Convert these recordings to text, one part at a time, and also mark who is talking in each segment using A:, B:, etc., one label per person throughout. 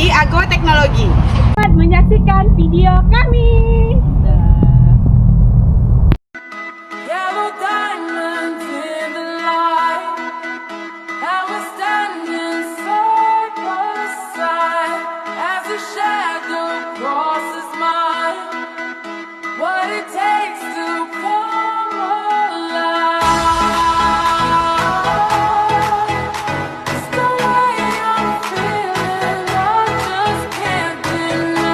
A: Padi Agroteknologi. Selamat menyaksikan video kami.
B: Yellow diamonds in the light, and we're standing side by side as a shadow crosses mine. What it takes to come alive. It's the way I'm feeling, I just can't deny.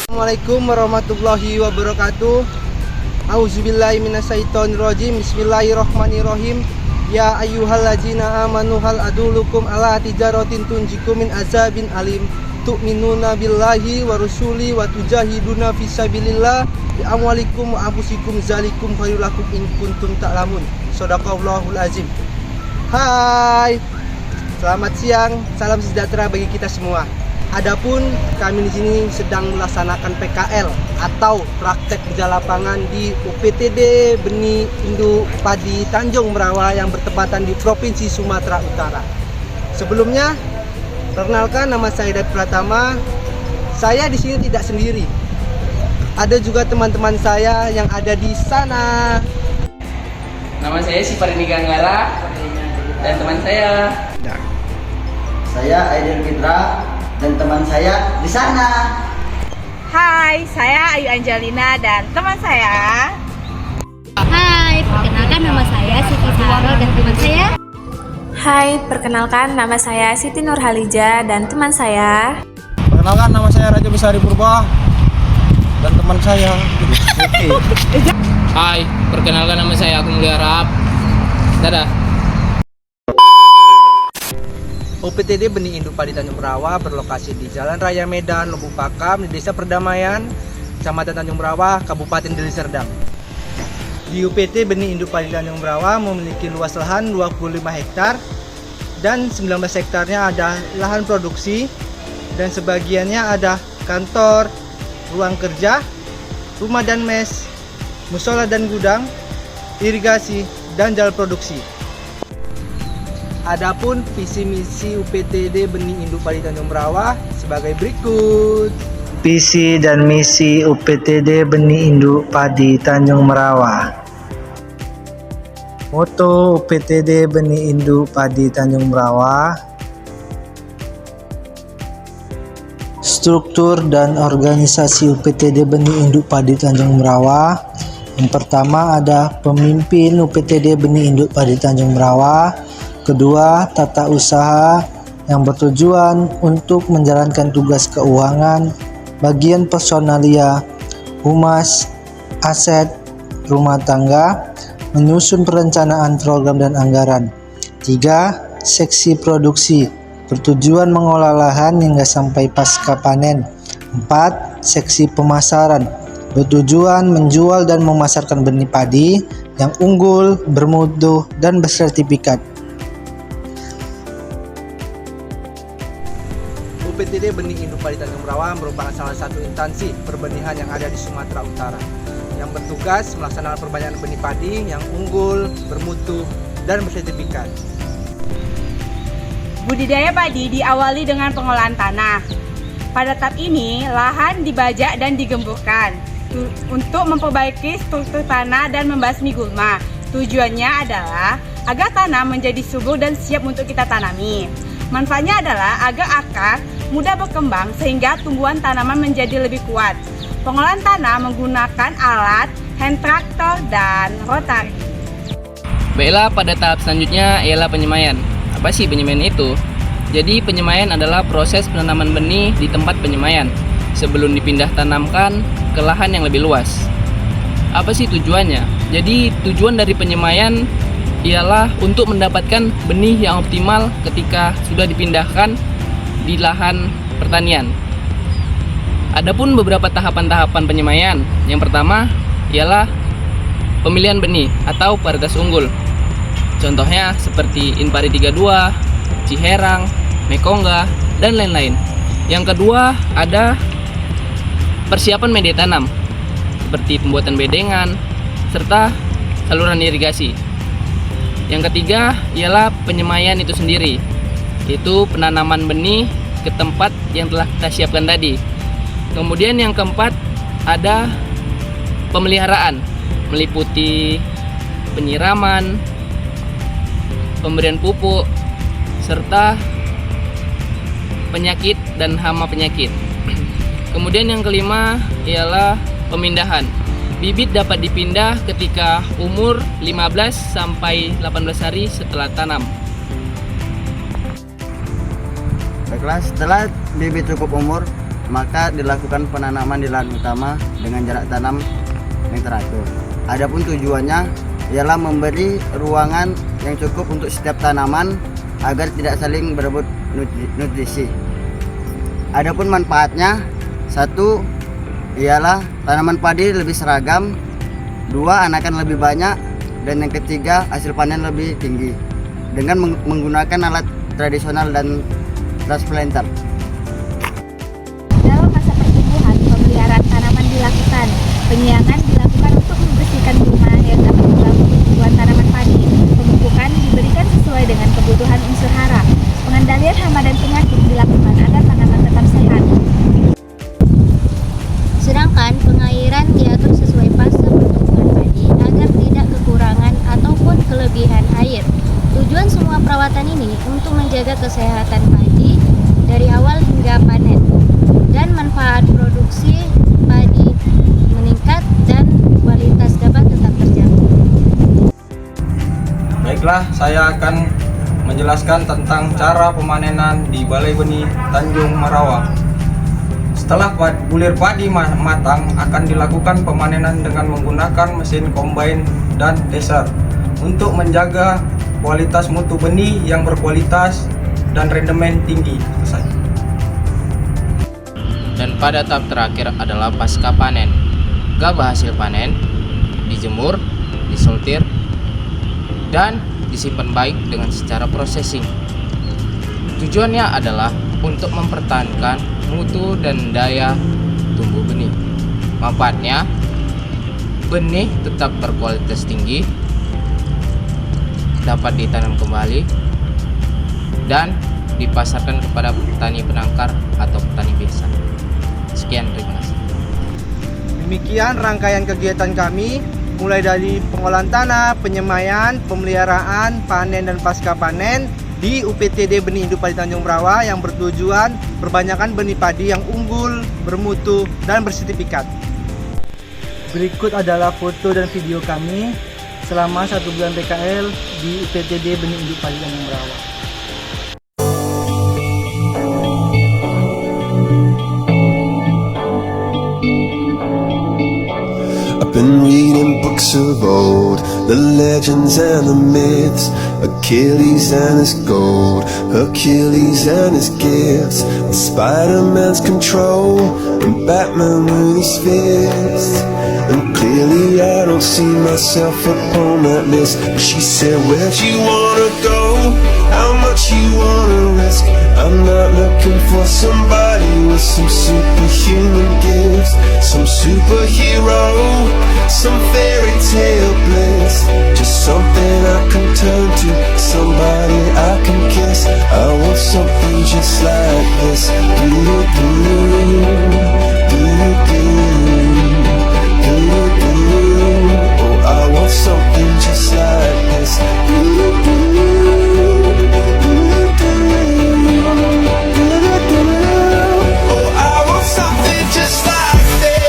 C: Assalamualaikum warahmatullahi wabarakatuh. Auzubillahi minasyaitonirrajim. Bismillahirrahmanirrahim. Ya ayyuhallazina amanu hal adulukum ala tijaratin tunjikum min azabin alim. Tu'minuna billahi wa rusuli wa tujahiduna fisabilillah bi amwalikum wa anfusikum zalikum khairul lakum in kuntum ta'lamun. Shadaqallahul azim. Hai. Selamat siang, salam sejahtera bagi kita semua. Adapun kami di sini sedang melaksanakan PKL atau praktek kerja lapangan di UPTD Benih Induk Padi Tanjung Merawa yang bertepatan di Provinsi Sumatera Utara. Sebelumnya, perkenalkan, nama saya David Pratama. Saya di sini tidak sendiri. Ada juga teman-teman saya yang ada di sana.
D: Nama saya Siparini Ganggara dan teman saya.
E: Saya Aiden Fitra dan teman saya di sana.
A: Hai, saya Ayu Angelina dan teman saya.
F: Hai, perkenalkan nama saya Siti Sarah dan teman saya.
G: Hai, perkenalkan nama saya Siti Nurhalija dan teman saya.
C: Perkenalkan, nama saya Raja Besari Purba dan teman saya. Oke.
D: Hai, perkenalkan nama saya Agung Mulyarap. Dadah.
C: UPTD Benih Induk Padi Tanjung Merawa berlokasi di Jalan Raya Medan, Lubuk Pakam, di Desa Perdamaian, Kecamatan Tanjung Merawa, Kabupaten Deli Serdang. Di UPT Benih Induk Padi Tanjung Merawa memiliki luas lahan 25 hektar dan 19 hektarnya ada lahan produksi dan sebagiannya ada kantor, ruang kerja, rumah dan mes, musola dan gudang, irigasi, dan jalan produksi. Adapun visi misi UPTD Benih Induk Padi Tanjung Merawa sebagai berikut. Visi dan misi UPTD Benih Induk Padi Tanjung Merawa. Moto UPTD Benih Induk Padi Tanjung Merawa. Struktur dan organisasi UPTD Benih Induk Padi Tanjung Merawa. Yang pertama ada pemimpin UPTD Benih Induk Padi Tanjung Merawa. Kedua, tata usaha yang bertujuan untuk menjalankan tugas keuangan, bagian personalia, humas, aset, rumah tangga, menyusun perencanaan program dan anggaran. 3. Seksi produksi, bertujuan mengolah lahan hingga sampai pasca panen. 4. Seksi pemasaran, bertujuan menjual dan memasarkan benih padi yang unggul, bermutu, dan bersertifikat. UPTD Benih Induk Padi Tanjung Merawa merupakan salah satu instansi perbenihan yang ada di Sumatera Utara yang bertugas melaksanakan perbanihan benih padi yang unggul, bermutu, dan bersertifikat.
A: Budidaya padi diawali dengan pengolahan tanah. Pada tahap ini, lahan dibajak dan digemburkan untuk memperbaiki struktur tanah dan membasmi gulma. Tujuannya adalah agar tanah menjadi subur dan siap untuk kita tanami. Manfaatnya adalah agar akar mudah berkembang sehingga tumbuhan tanaman menjadi lebih kuat. Pengolahan tanah menggunakan alat hand tractor dan rotari.
D: Baiklah, pada tahap selanjutnya ialah penyemaian. Apa sih penyemaian itu? Jadi penyemaian adalah proses penanaman benih di tempat penyemaian sebelum dipindah tanamkan ke lahan yang lebih luas. Apa sih tujuannya? Jadi tujuan dari penyemaian ialah untuk mendapatkan benih yang optimal ketika sudah dipindahkan di lahan pertanian. Adapun beberapa tahapan-tahapan penyemaian. Yang pertama ialah pemilihan benih atau varietas unggul. Contohnya seperti Inpari 32, Ciherang, Mekongga, dan lain-lain. Yang kedua ada persiapan media tanam seperti pembuatan bedengan serta saluran irigasi. Yang ketiga ialah penyemaian itu sendiri, yaitu penanaman benih ke tempat yang telah kita siapkan tadi. Kemudian yang keempat ada pemeliharaan, meliputi penyiraman, pemberian pupuk, serta penyakit dan hama penyakit. Kemudian yang kelima ialah pemindahan. Bibit dapat dipindah ketika umur 15 sampai 18 hari setelah tanam.
E: Baiklah, setelah bibit cukup umur, maka dilakukan penanaman di lahan utama dengan jarak tanam yang teratur. Adapun tujuannya ialah memberi ruangan yang cukup untuk setiap tanaman agar tidak saling berebut nutrisi. Adapun manfaatnya, satu ialah tanaman padi lebih seragam, dua anakan lebih banyak, dan yang ketiga hasil panen lebih tinggi dengan menggunakan alat tradisional dan transplanter.
F: Dalam masa pertumbuhan, pemeliharaan tanaman dilakukan. Penyiangan dilakukan untuk membersihkan gulma yang dapat mengganggu pertumbuhan tanaman padi. Pemupukan diberikan sesuai dengan kebutuhan unsur hara. Pengendalian hama dan penyakit dilakukan agar tanaman tetap sehat. Sedangkan pengairan diatur sesuai fase pertumbuhan padi agar tidak kekurangan ataupun kelebihan air. Tujuan semua perawatan ini untuk menjaga kesehatan padi dari awal hingga panen dan manfaat produksi padi meningkat dan kualitas dapat tetap terjaga.
H: Baiklah, saya akan menjelaskan tentang cara pemanenan di Balai Benih Tanjung Marawa. Setelah bulir padi matang, akan dilakukan pemanenan dengan menggunakan mesin combine dan thresher untuk menjaga kualitas mutu benih yang berkualitas dan rendemen tinggi. Itu saja.
D: Dan pada tahap terakhir adalah pasca panen. Gabah hasil panen dijemur, disortir, dan disimpan baik dengan secara processing. Tujuannya adalah untuk mempertahankan mutu dan daya tumbuh benih. Manfaatnya, benih tetap berkualitas tinggi, dapat ditanam kembali, dan dipasarkan kepada petani penangkar atau petani biasa. Sekian, terima kasih.
C: Demikian rangkaian kegiatan kami, mulai dari pengolahan tanah, penyemaian, pemeliharaan, panen dan pasca panen di UPTD Benih Induk Padi Tanjung Marawa yang bertujuan perbanyakkan benih padi yang unggul, bermutu, dan bersertifikat. Berikut adalah foto dan video kami selama 1 bulan PKL di UPTD Benih Induk Padi Tanjung Marawa.
I: Been reading books of old, the legends and the myths, Achilles and his gold, Hercules and his gifts, and Spider-Man's control, and Batman with his fists. And clearly I don't see myself upon that list. But she said, where'd you wanna go? How much you wanna risk? I'm not looking for somebody with some superhuman gifts, some superhero, some fairy tale bliss. Just something I can turn to, somebody I can kiss. I want something just like this. Oh, I want something just like this. Oh, I want something just like this.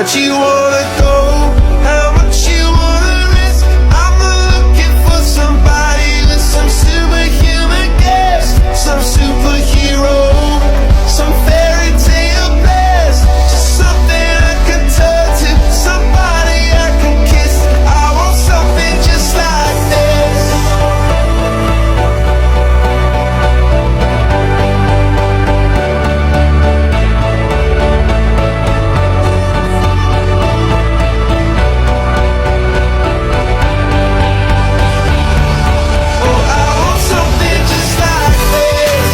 I: much you wanna go, how much you wanna risk. I'm not looking for somebody with some superhuman gifts, some superhero, some fairy tale bliss. Just something I can turn to, somebody I can kiss. I want something just like this. Oh, I want something just like this.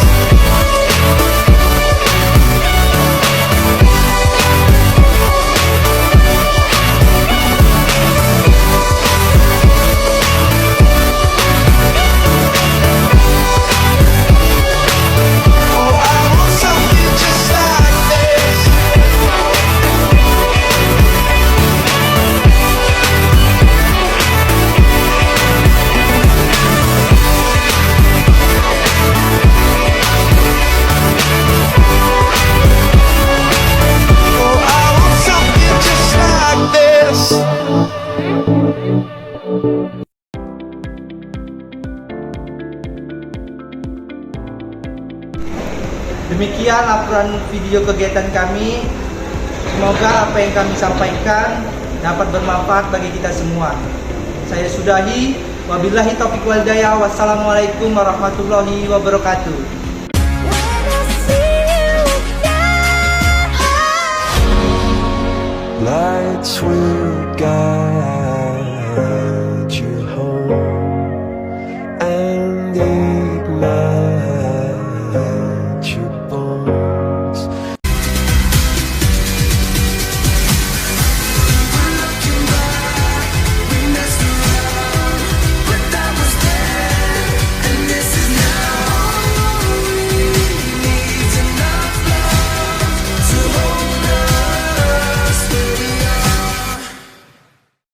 I: Oh, I want something just like this. Oh, I want something just like this.
C: Demikian laporan video kegiatan kami. Semoga apa yang kami sampaikan dapat bermanfaat bagi kita semua. Saya sudahi. Wabillahi taufiq wal hidayah. Wassalamualaikum warahmatullahi wabarakatuh.
I: Lights will guide you home and ignite